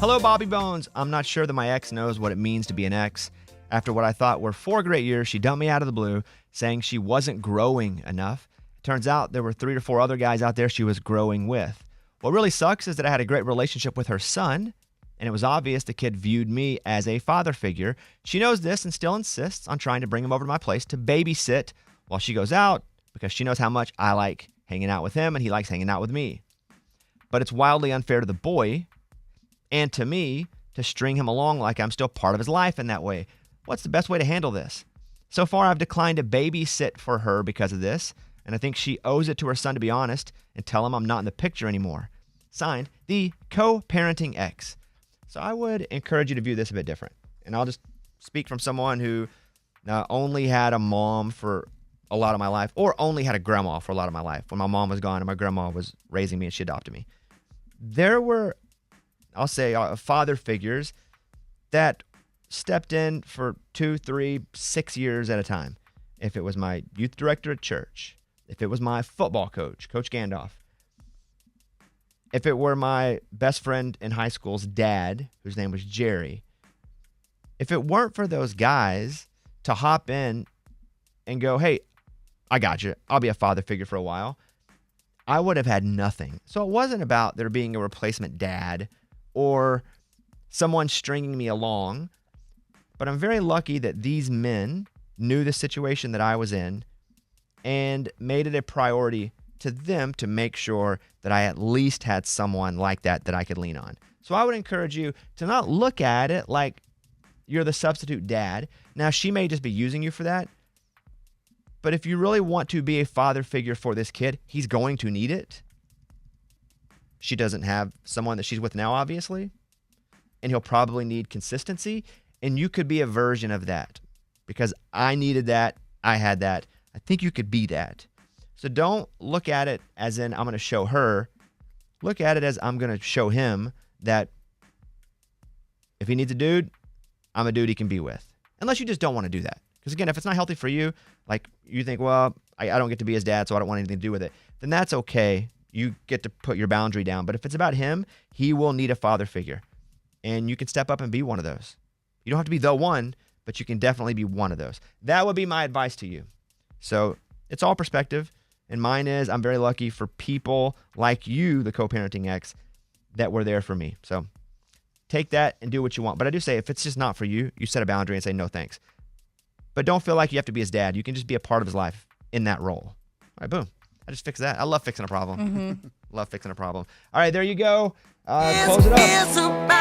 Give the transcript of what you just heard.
Hello, Bobby Bones. I'm not sure that my ex knows what it means to be an ex. After what I thought were 4 great years, she dumped me out of the blue, saying she wasn't growing enough. Turns out there were 3 or 4 other guys out there she was growing with. What really sucks is that I had a great relationship with her son, and it was obvious the kid viewed me as a father figure. She knows this and still insists on trying to bring him over to my place to babysit while she goes out because she knows how much I like hanging out with him and he likes hanging out with me. But it's wildly unfair to the boy and to me to string him along like I'm still part of his life in that way. What's the best way to handle this? So far, I've declined to babysit for her because of this, and I think she owes it to her son to be honest and tell him I'm not in the picture anymore. Signed, the co-parenting ex. So I would encourage you to view this a bit different. And I'll just speak from someone who only had a mom for a lot of my life, or only had a grandma for a lot of my life. When my mom was gone and my grandma was raising me and she adopted me. There were, I'll say, father figures that stepped in for 2, 3, 6 years at a time. If it was my youth director at church, if it was my football coach, Coach Gandalf, if it were my best friend in high school's dad, whose name was Jerry, if it weren't for those guys to hop in and go, hey, I got you, I'll be a father figure for a while, I would have had nothing. So it wasn't about there being a replacement dad or someone stringing me along. But I'm very lucky that these men knew the situation that I was in and made it a priority to them to make sure that I at least had someone like that I could lean on. So I would encourage you to not look at it like you're the substitute dad. Now, she may just be using you for that. But if you really want to be a father figure for this kid, he's going to need it. She doesn't have someone that she's with now, obviously. And he'll probably need consistency. And you could be a version of that. Because I needed that. I had that. I think you could be that. So don't look at it as in I'm going to show her. Look at it as I'm going to show him that if he needs a dude, I'm a dude he can be with. Unless you just don't want to do that. Because again, if it's not healthy for you, like you think, well, I don't get to be his dad, so I don't want anything to do with it, then that's okay. You get to put your boundary down. But if it's about him, he will need a father figure. And you can step up and be one of those. You don't have to be the one, but you can definitely be one of those. That would be my advice to you. So it's all perspective. And mine is I'm very lucky for people like you, the co-parenting ex, that were there for me. So take that and do what you want. But I do say if it's just not for you, you set a boundary and say no thanks. But don't feel like you have to be his dad. You can just be a part of his life in that role. All right, boom. I just fixed that. I love fixing a problem. Love fixing a problem. All right, there you go. Close it up.